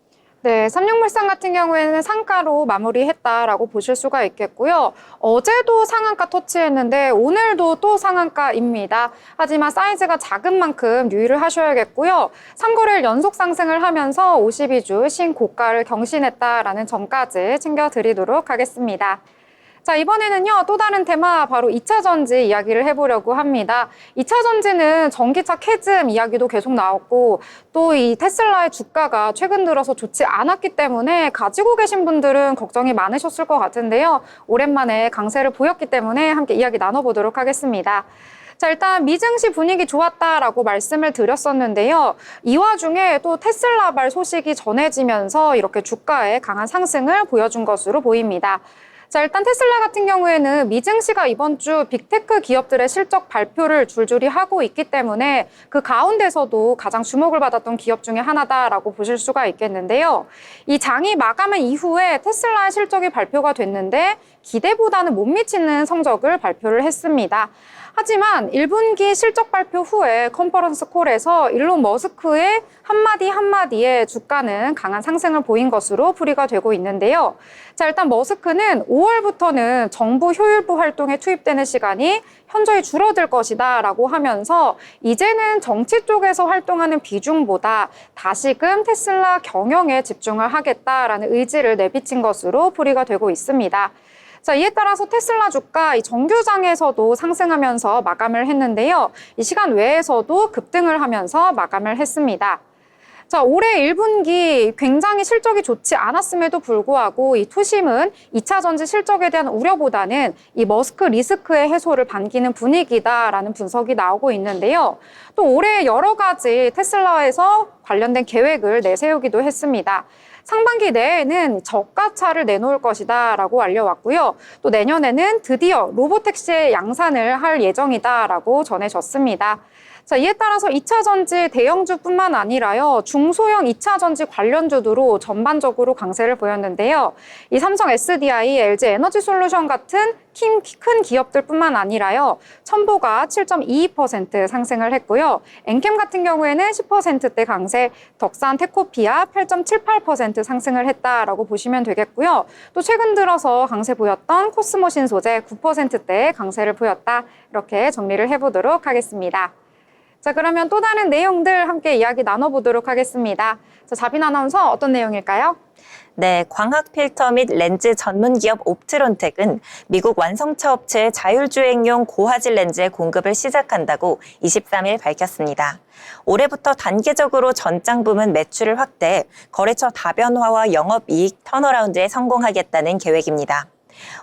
네, 삼육물산 같은 경우에는 상가로 마무리했다라고 보실 수가 있겠고요. 어제도 상한가 터치했는데 오늘도 또 상한가입니다. 하지만 사이즈가 작은 만큼 유의를 하셔야겠고요. 3거래일 연속 상승을 하면서 52주 신고가를 경신했다라는 점까지 챙겨드리도록 하겠습니다. 자, 이번에는요, 또 다른 테마, 바로 2차 전지 이야기를 해보려고 합니다. 2차 전지는 전기차 캐즘 이야기도 계속 나왔고, 또 이 테슬라의 주가가 최근 들어서 좋지 않았기 때문에 가지고 계신 분들은 걱정이 많으셨을 것 같은데요. 오랜만에 강세를 보였기 때문에 함께 이야기 나눠보도록 하겠습니다. 자, 일단 미증시 분위기 좋았다라고 말씀을 드렸었는데요. 이 와중에 또 테슬라발 소식이 전해지면서 이렇게 주가에 강한 상승을 보여준 것으로 보입니다. 자, 일단 테슬라 같은 경우에는 미증시가 이번 주 빅테크 기업들의 실적 발표를 줄줄이 하고 있기 때문에 그 가운데서도 가장 주목을 받았던 기업 중에 하나다라고 보실 수가 있겠는데요. 이 장이 마감한 이후에 테슬라의 실적이 발표가 됐는데 기대보다는 못 미치는 성적을 발표를 했습니다. 하지만 1분기 실적 발표 후에 컨퍼런스 콜에서 일론 머스크의 한마디에 주가는 강한 상승을 보인 것으로 풀이가 되고 있는데요. 자, 일단 머스크는 5월부터는 정부 효율부 활동에 투입되는 시간이 현저히 줄어들 것이다 라고 하면서 이제는 정치 쪽에서 활동하는 비중보다 다시금 테슬라 경영에 집중을 하겠다라는 의지를 내비친 것으로 풀이가 되고 있습니다. 자, 이에 따라서 테슬라 주가 이 정규장에서도 상승하면서 마감을 했는데요. 이 시간 외에서도 급등을 하면서 마감을 했습니다. 자, 올해 1분기 굉장히 실적이 좋지 않았음에도 불구하고 이 투심은 2차 전지 실적에 대한 우려보다는 이 머스크 리스크의 해소를 반기는 분위기다라는 분석이 나오고 있는데요. 또 올해 여러 가지 테슬라에서 관련된 계획을 내세우기도 했습니다. 상반기 내에는 저가차를 내놓을 것이다 라고 알려왔고요. 또 내년에는 드디어 로보택시의 양산을 할 예정이다 라고 전해졌습니다. 자, 이에 따라서 2차 전지 대형주뿐만 아니라요, 중소형 2차 전지 관련주도 전반적으로 강세를 보였는데요. 이 삼성 SDI, LG 에너지 솔루션 같은 큰 기업들뿐만 아니라요, 첨보가 7.22% 상승을 했고요. 엔캠 같은 경우에는 10%대 강세, 덕산 테코피아 8.78% 상승을 했다라고 보시면 되겠고요. 또 최근 들어서 강세 보였던 코스모 신소재 9%대 강세를 보였다. 이렇게 정리를 해보도록 하겠습니다. 자, 그러면 또 다른 내용들 함께 이야기 나눠보도록 하겠습니다. 자, 자빈 아나운서 어떤 내용일까요? 네, 광학 필터 및 렌즈 전문 기업 옵트론텍은 미국 완성차 업체의 자율주행용 고화질 렌즈의 공급을 시작한다고 23일 밝혔습니다. 올해부터 단계적으로 전장 부문 매출을 확대해 거래처 다변화와 영업이익 턴어라운드에 성공하겠다는 계획입니다.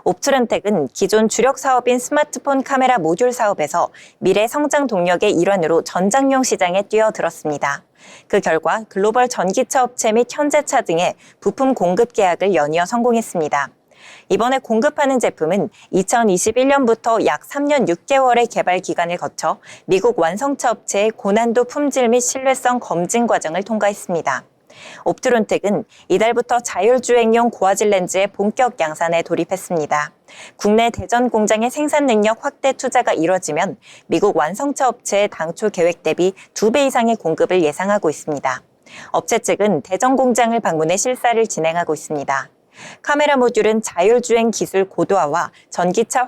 옵트론텍은 기존 주력 사업인 스마트폰 카메라 모듈 사업에서 미래 성장 동력의 일환으로 전장용 시장에 뛰어들었습니다. 그 결과 글로벌 전기차 업체 및 현대차 등의 부품 공급 계약을 연이어 성공했습니다. 이번에 공급하는 제품은 2021년부터 약 3년 6개월의 개발 기간을 거쳐 미국 완성차 업체의 고난도 품질 및 신뢰성 검증 과정을 통과했습니다. 옵트론텍은 이달부터 자율주행용 고화질 렌즈의 본격 양산에 돌입했습니다. 국내 대전 공장의 생산 능력 확대 투자가 이뤄지면 미국 완성차 업체의 당초 계획 대비 2배 이상의 공급을 예상하고 있습니다. 업체 측은 대전 공장을 방문해 실사를 진행하고 있습니다. 카메라 모듈은 자율주행 기술 고도화와 전기차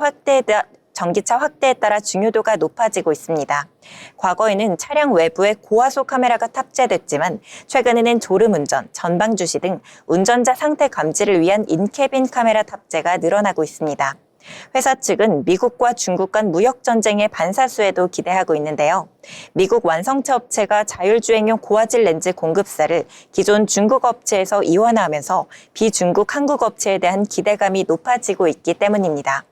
전기차 확대에 따라 중요도가 높아지고 있습니다. 과거에는 차량 외부에 고화소 카메라가 탑재됐지만 최근에는 졸음운전, 전방 주시 등 운전자 상태 감지를 위한 인캐빈 카메라 탑재가 늘어나고 있습니다. 회사 측은 미국과 중국 간 무역 전쟁의 반사수에도 기대하고 있는데요. 미국 완성차 업체가 자율주행용 고화질 렌즈 공급사를 기존 중국 업체에서 이원화하면서 비중국 한국 업체에 대한 기대감이 높아지고 있기 때문입니다.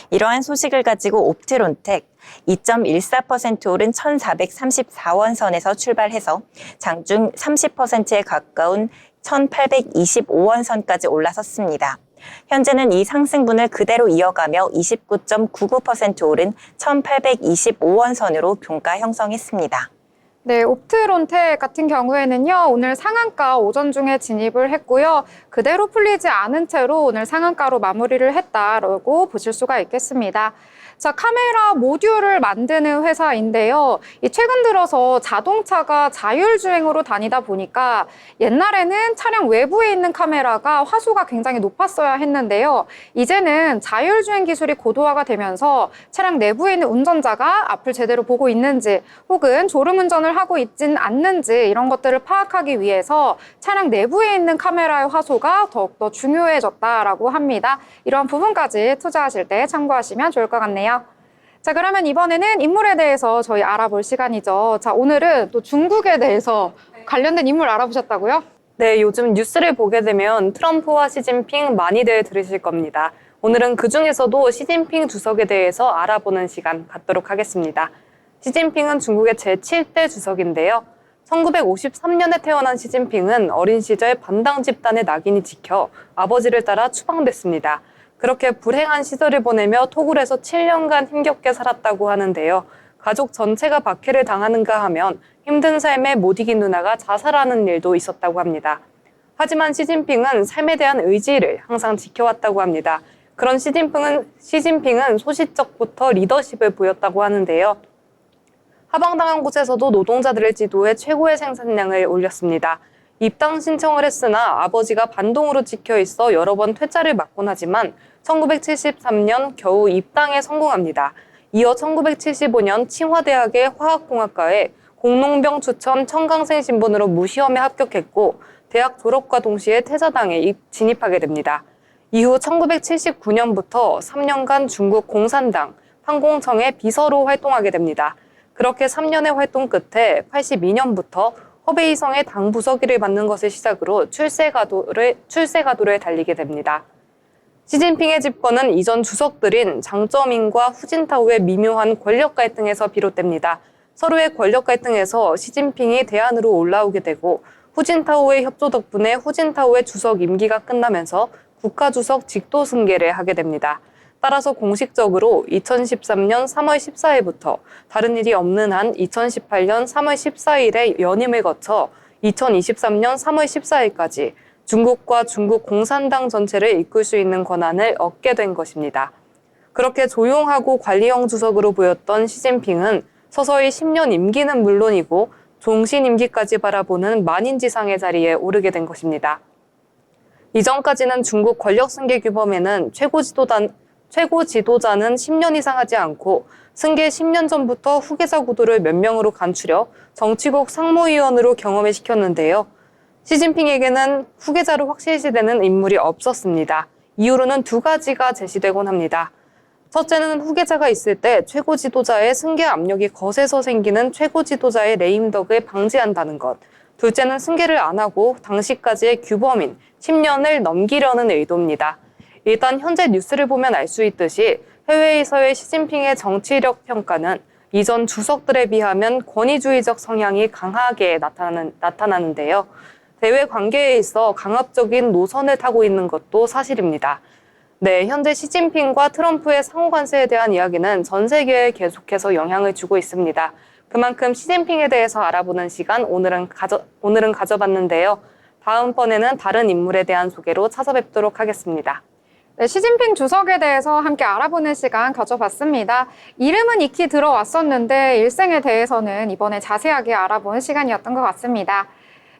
이러한 소식을 가지고 옵트론텍 2.14% 오른 1,434원 선에서 출발해서 장중 30%에 가까운 1,825원 선까지 올라섰습니다. 현재는 이 상승분을 그대로 이어가며 29.99% 오른 1,825원 선으로 종가 형성했습니다. 네, 옵트론텍 같은 경우에는요, 오늘 상한가 오전 중에 진입을 했고요. 그대로 풀리지 않은 채로 오늘 상한가로 마무리를 했다라고 보실 수가 있겠습니다. 자, 카메라 모듈을 만드는 회사인데요. 최근 들어서 자동차가 자율주행으로 다니다 보니까 옛날에는 차량 외부에 있는 카메라가 화소가 굉장히 높았어야 했는데요. 이제는 자율주행 기술이 고도화가 되면서 차량 내부에 있는 운전자가 앞을 제대로 보고 있는지 혹은 졸음운전을 하고 있진 않는지 이런 것들을 파악하기 위해서 차량 내부에 있는 카메라의 화소가 더욱더 중요해졌다라고 합니다. 이러한 부분까지 투자하실 때 참고하시면 좋을 것 같네요. 자, 그러면 이번에는 인물에 대해서 저희 알아볼 시간이죠. 자, 오늘은 또 중국에 대해서 관련된 인물 알아보셨다고요? 네, 요즘 뉴스를 보게 되면 트럼프와 시진핑 많이들 들으실 겁니다. 오늘은 그중에서도 시진핑 주석에 대해서 알아보는 시간 갖도록 하겠습니다. 시진핑은 중국의 제7대 주석인데요. 1953년에 태어난 시진핑은 어린 시절 반당 집단의 낙인이 찍혀 아버지를 따라 추방됐습니다. 그렇게 불행한 시절을 보내며 토굴에서 7년간 힘겹게 살았다고 하는데요. 가족 전체가 박해를 당하는가 하면 힘든 삶에 못 이긴 누나가 자살하는 일도 있었다고 합니다. 하지만 시진핑은 삶에 대한 의지를 항상 지켜왔다고 합니다. 그런 시진핑은 소시적부터 리더십을 보였다고 하는데요. 하방당한 곳에서도 노동자들을 지도해 최고의 생산량을 올렸습니다. 입당 신청을 했으나 아버지가 반동으로 찍혀 있어 여러 번 퇴짜를 맞곤 하지만 1973년 겨우 입당에 성공합니다. 이어 1975년 칭화대학의 화학공학과에 공농병 추천 청강생 신분으로 무시험에 합격했고 대학 졸업과 동시에 퇴사당에 진입하게 됩니다. 이후 1979년부터 3년간 중국 공산당 판공청의 비서로 활동하게 됩니다. 그렇게 3년의 활동 끝에 82년부터 허베이성의 당 부서기를 맡는 것을 시작으로 출세가도를 달리게 됩니다. 시진핑의 집권은 이전 주석들인 장쩌민과 후진타오의 미묘한 권력 갈등에서 비롯됩니다. 서로의 권력 갈등에서 시진핑이 대안으로 올라오게 되고 후진타오의 협조 덕분에 후진타오의 주석 임기가 끝나면서 국가주석 직도 승계를 하게 됩니다. 따라서 공식적으로 2013년 3월 14일부터 다른 일이 없는 한 2018년 3월 14일에 연임을 거쳐 2023년 3월 14일까지 중국과 중국 공산당 전체를 이끌 수 있는 권한을 얻게 된 것입니다. 그렇게 조용하고 관리형 주석으로 보였던 시진핑은 서서히 10년 임기는 물론이고 종신 임기까지 바라보는 만인지상의 자리에 오르게 된 것입니다. 이전까지는 중국 권력 승계 규범에는 최고 지도자는 10년 이상 하지 않고 승계 10년 전부터 후계자 구도를 몇 명으로 간추려 정치국 상무위원으로 경험을 시켰는데요. 시진핑에게는 후계자로 확실시되는 인물이 없었습니다. 이유로는 두 가지가 제시되곤 합니다. 첫째는 후계자가 있을 때 최고 지도자의 승계 압력이 거세서 생기는 최고 지도자의 레임덕을 방지한다는 것. 둘째는 승계를 안 하고 당시까지의 규범인 10년을 넘기려는 의도입니다. 일단 현재 뉴스를 보면 알 수 있듯이 해외에서의 시진핑의 정치력 평가는 이전 주석들에 비하면 권위주의적 성향이 강하게 나타나는데요. 대외 관계에 있어 강압적인 노선을 타고 있는 것도 사실입니다. 네, 현재 시진핑과 트럼프의 상호 관세에 대한 이야기는 전 세계에 계속해서 영향을 주고 있습니다. 그만큼 시진핑에 대해서 알아보는 시간 오늘은 가져봤는데요. 다음번에는 다른 인물에 대한 소개로 찾아뵙도록 하겠습니다. 네, 시진핑 주석에 대해서 함께 알아보는 시간 가져봤습니다. 이름은 익히 들어왔었는데 일생에 대해서는 이번에 자세하게 알아본 시간이었던 것 같습니다.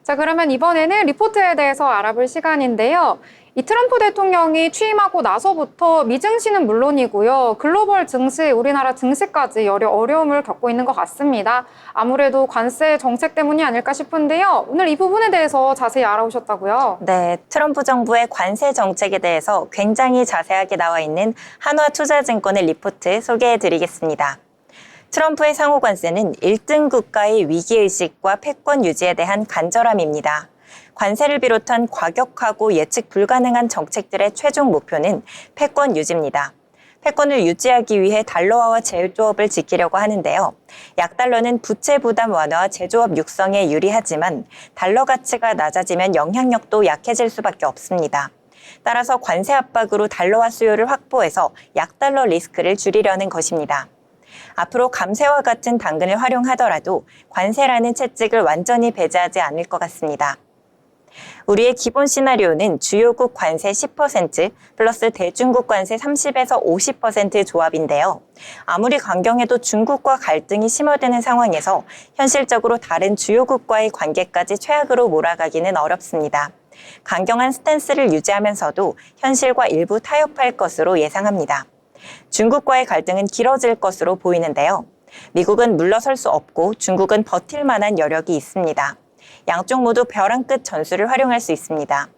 자, 그러면 이번에는 리포트에 대해서 알아볼 시간인데요. 이 트럼프 대통령이 취임하고 나서부터 미 증시는 물론이고요. 글로벌 증시, 우리나라 증시까지 여러 어려움을 겪고 있는 것 같습니다. 아무래도 관세 정책 때문이 아닐까 싶은데요. 오늘 이 부분에 대해서 자세히 알아오셨다고요? 네, 트럼프 정부의 관세 정책에 대해서 굉장히 자세하게 나와 있는 한화투자증권의 리포트 소개해드리겠습니다. 트럼프의 상호 관세는 1등 국가의 위기의식과 패권 유지에 대한 간절함입니다. 관세를 비롯한 과격하고 예측 불가능한 정책들의 최종 목표는 패권 유지입니다. 패권을 유지하기 위해 달러화와 제조업을 지키려고 하는데요. 약달러는 부채 부담 완화와 제조업 육성에 유리하지만 달러 가치가 낮아지면 영향력도 약해질 수밖에 없습니다. 따라서 관세 압박으로 달러화 수요를 확보해서 약달러 리스크를 줄이려는 것입니다. 앞으로 감세와 같은 당근을 활용하더라도 관세라는 채찍을 완전히 배제하지 않을 것 같습니다. 우리의 기본 시나리오는 주요국 관세 10% 플러스 대중국 관세 30에서 50% 조합인데요. 아무리 강경해도 중국과 갈등이 심화되는 상황에서 현실적으로 다른 주요국과의 관계까지 최악으로 몰아가기는 어렵습니다. 강경한 스탠스를 유지하면서도 현실과 일부 타협할 것으로 예상합니다. 중국과의 갈등은 길어질 것으로 보이는데요. 미국은 물러설 수 없고 중국은 버틸 만한 여력이 있습니다. 양쪽 모두 벼랑 끝 전술을 활용할 수 있습니다.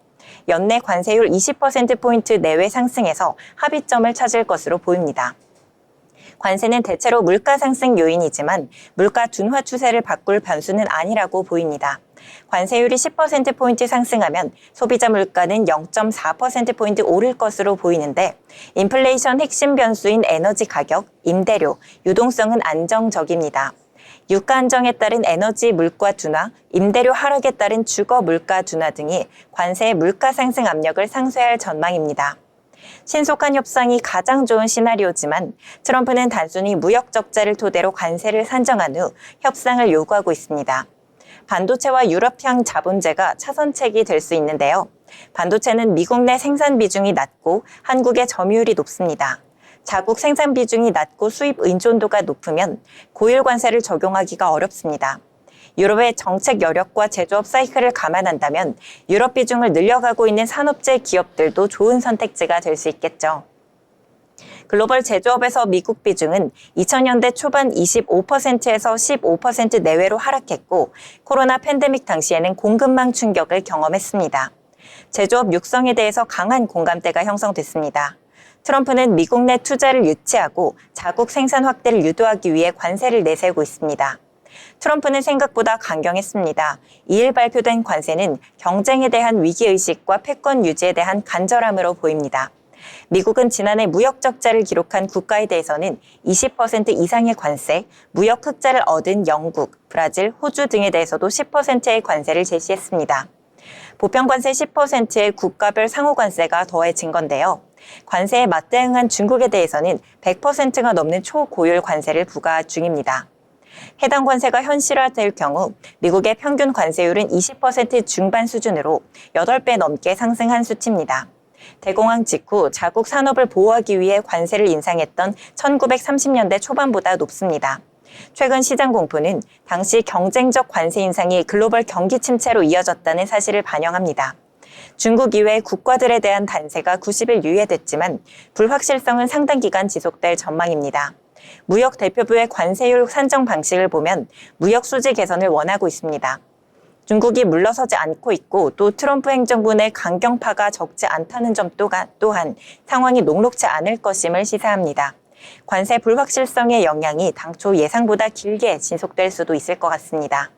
연내 관세율 20%포인트 내외 상승해서 합의점을 찾을 것으로 보입니다. 관세는 대체로 물가 상승 요인이지만 물가 둔화 추세를 바꿀 변수는 아니라고 보입니다. 관세율이 10%포인트 상승하면 소비자 물가는 0.4%포인트 오를 것으로 보이는데 인플레이션 핵심 변수인 에너지 가격, 임대료, 유동성은 안정적입니다. 유가 안정에 따른 에너지 물가 둔화, 임대료 하락에 따른 주거 물가 둔화 등이 관세의 물가 상승 압력을 상쇄할 전망입니다. 신속한 협상이 가장 좋은 시나리오지만 트럼프는 단순히 무역 적자를 토대로 관세를 산정한 후 협상을 요구하고 있습니다. 반도체와 유럽향 자본재가 차선책이 될 수 있는데요. 반도체는 미국 내 생산 비중이 낮고 한국의 점유율이 높습니다. 자국 생산 비중이 낮고 수입 의존도가 높으면 고율 관세를 적용하기가 어렵습니다. 유럽의 정책 여력과 제조업 사이클을 감안한다면 유럽 비중을 늘려가고 있는 산업재 기업들도 좋은 선택지가 될 수 있겠죠. 글로벌 제조업에서 미국 비중은 2000년대 초반 25%에서 15% 내외로 하락했고 코로나 팬데믹 당시에는 공급망 충격을 경험했습니다. 제조업 육성에 대해서 강한 공감대가 형성됐습니다. 트럼프는 미국 내 투자를 유치하고 자국 생산 확대를 유도하기 위해 관세를 내세우고 있습니다. 트럼프는 생각보다 강경했습니다. 2일 발표된 관세는 경쟁에 대한 위기의식과 패권 유지에 대한 간절함으로 보입니다. 미국은 지난해 무역 적자를 기록한 국가에 대해서는 20% 이상의 관세, 무역 흑자를 얻은 영국, 브라질, 호주 등에 대해서도 10%의 관세를 제시했습니다. 보편 관세 10%의 국가별 상호 관세가 더해진 건데요. 관세에 맞대응한 중국에 대해서는 100%가 넘는 초고율 관세를 부과 중입니다. 해당 관세가 현실화될 경우 미국의 평균 관세율은 20% 중반 수준으로 8배 넘게 상승한 수치입니다. 대공황 직후 자국 산업을 보호하기 위해 관세를 인상했던 1930년대 초반보다 높습니다. 최근 시장 공포는 당시 경쟁적 관세 인상이 글로벌 경기 침체로 이어졌다는 사실을 반영합니다. 중국 이외의 국가들에 대한 단세가 90일 유예됐지만 불확실성은 상당 기간 지속될 전망입니다. 무역 대표부의 관세율 산정 방식을 보면 무역 수지 개선을 원하고 있습니다. 중국이 물러서지 않고 있고 또 트럼프 행정부 내 강경파가 적지 않다는 점 또한 상황이 녹록지 않을 것임을 시사합니다. 관세 불확실성의 영향이 당초 예상보다 길게 지속될 수도 있을 것 같습니다.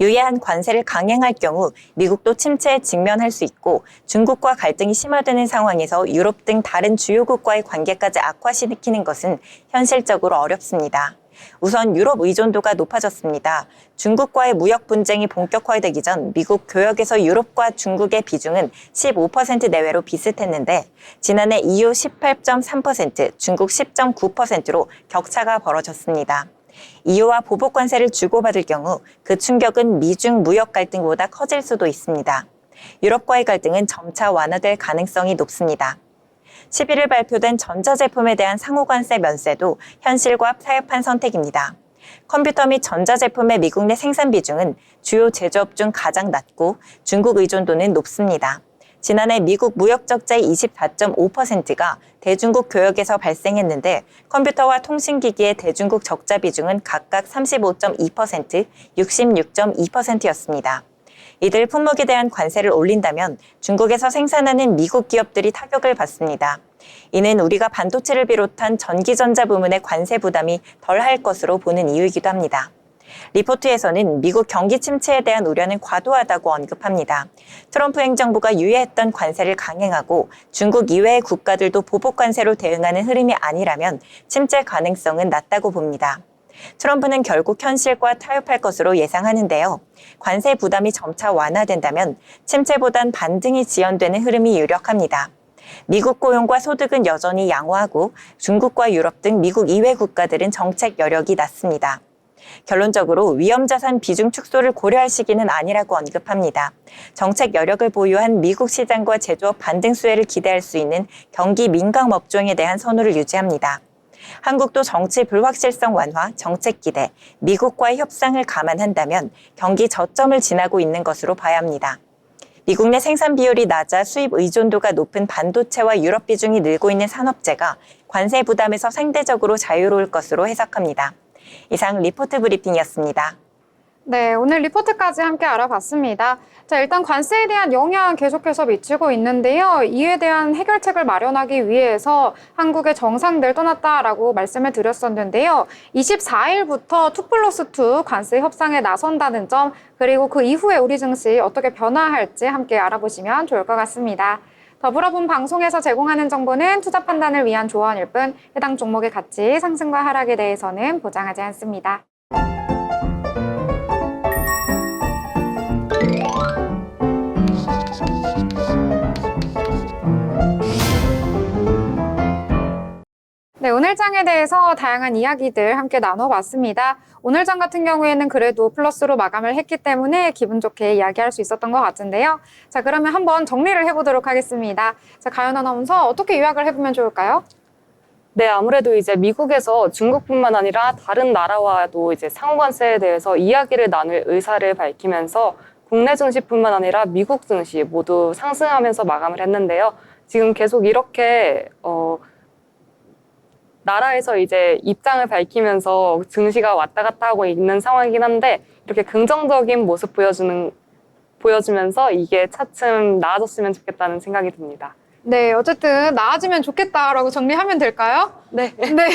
유예한 관세를 강행할 경우 미국도 침체에 직면할 수 있고 중국과 갈등이 심화되는 상황에서 유럽 등 다른 주요국과의 관계까지 악화시키는 것은 현실적으로 어렵습니다. 우선 유럽 의존도가 높아졌습니다. 중국과의 무역 분쟁이 본격화되기 전 미국 교역에서 유럽과 중국의 비중은 15% 내외로 비슷했는데 지난해 EU 18.3%, 중국 10.9%로 격차가 벌어졌습니다. EU와 보복 관세를 주고받을 경우 그 충격은 미중 무역 갈등보다 커질 수도 있습니다. 유럽과의 갈등은 점차 완화될 가능성이 높습니다. 11일 발표된 전자제품에 대한 상호관세 면세도 현실과 타협한 선택입니다. 컴퓨터 및 전자제품의 미국 내 생산 비중은 주요 제조업 중 가장 낮고 중국 의존도는 높습니다. 지난해 미국 무역 적자의 24.5%가 대중국 교역에서 발생했는데 컴퓨터와 통신기기의 대중국 적자 비중은 각각 35.2%, 66.2%였습니다. 이들 품목에 대한 관세를 올린다면 중국에서 생산하는 미국 기업들이 타격을 받습니다. 이는 우리가 반도체를 비롯한 전기전자 부문의 관세 부담이 덜할 것으로 보는 이유이기도 합니다. 리포트에서는 미국 경기 침체에 대한 우려는 과도하다고 언급합니다. 트럼프 행정부가 유예했던 관세를 강행하고 중국 이외의 국가들도 보복 관세로 대응하는 흐름이 아니라면 침체 가능성은 낮다고 봅니다. 트럼프는 결국 현실과 타협할 것으로 예상하는데요. 관세 부담이 점차 완화된다면 침체보단 반등이 지연되는 흐름이 유력합니다. 미국 고용과 소득은 여전히 양호하고 중국과 유럽 등 미국 이외 국가들은 정책 여력이 낮습니다. 결론적으로 위험자산 비중 축소를 고려할 시기는 아니라고 언급합니다. 정책 여력을 보유한 미국 시장과 제조업 반등 수혜를 기대할 수 있는 경기 민감 업종에 대한 선호를 유지합니다. 한국도 정치 불확실성 완화, 정책 기대, 미국과의 협상을 감안한다면 경기 저점을 지나고 있는 것으로 봐야 합니다. 미국 내 생산 비율이 낮아 수입 의존도가 높은 반도체와 유럽 비중이 늘고 있는 산업재가 관세 부담에서 상대적으로 자유로울 것으로 해석합니다. 이상 리포트 브리핑이었습니다. 네, 오늘 리포트까지 함께 알아봤습니다. 자, 일단 관세에 대한 영향 계속해서 미치고 있는데요. 이에 대한 해결책을 마련하기 위해서 한국의 정상들 떠났다라고 말씀을 드렸었는데요. 24일부터 2+2 관세 협상에 나선다는 점, 그리고 그 이후에 우리 증시 어떻게 변화할지 함께 알아보시면 좋을 것 같습니다. 더불어 본 방송에서 제공하는 정보는 투자 판단을 위한 조언일 뿐 해당 종목의 가치, 상승과 하락에 대해서는 보장하지 않습니다. 네, 오늘 장에 대해서 다양한 이야기들 함께 나눠봤습니다. 오늘 장 같은 경우에는 그래도 플러스로 마감을 했기 때문에 기분 좋게 이야기할 수 있었던 것 같은데요. 자, 그러면 한번 정리를 해보도록 하겠습니다. 자, 가연 아나운서 어떻게 요약을 해보면 좋을까요? 네, 아무래도 이제 미국에서 중국뿐만 아니라 다른 나라와도 이제 상호관세에 대해서 이야기를 나눌 의사를 밝히면서 국내 증시뿐만 아니라 미국 증시 모두 상승하면서 마감을 했는데요. 지금 계속 이렇게 나라에서 이제 입장을 밝히면서 증시가 왔다 갔다 하고 있는 상황이긴 한데 이렇게 긍정적인 모습 보여주면서 이게 차츰 나아졌으면 좋겠다는 생각이 듭니다. 네, 어쨌든 나아지면 좋겠다라고 정리하면 될까요? 네. 네.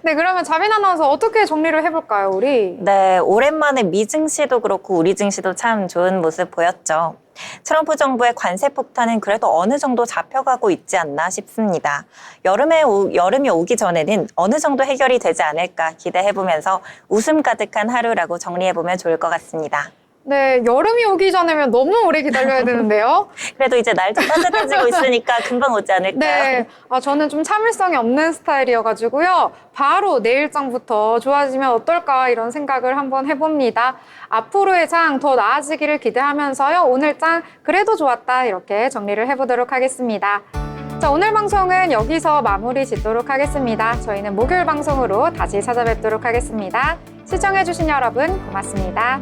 네, 그러면 자빈 아나운서 어떻게 정리를 해볼까요, 우리? 네, 오랜만에 미 증시도 그렇고 우리 증시도 참 좋은 모습 보였죠. 트럼프 정부의 관세 폭탄은 그래도 어느 정도 잡혀가고 있지 않나 싶습니다. 여름이 오기 전에는 어느 정도 해결이 되지 않을까 기대해보면서 웃음 가득한 하루라고 정리해보면 좋을 것 같습니다. 네, 여름이 오기 전에면 너무 오래 기다려야 되는데요. 그래도 이제 날 좀 따뜻해지고 있으니까 금방 오지 않을까요? 네, 저는 좀 참을성이 없는 스타일이어가지고요. 바로 내일장부터 좋아지면 어떨까 이런 생각을 한번 해봅니다. 앞으로의 장 더 나아지기를 기대하면서요. 오늘 장 그래도 좋았다 이렇게 정리를 해보도록 하겠습니다. 자, 오늘 방송은 여기서 마무리 짓도록 하겠습니다. 저희는 목요일 방송으로 다시 찾아뵙도록 하겠습니다. 시청해주신 여러분 고맙습니다.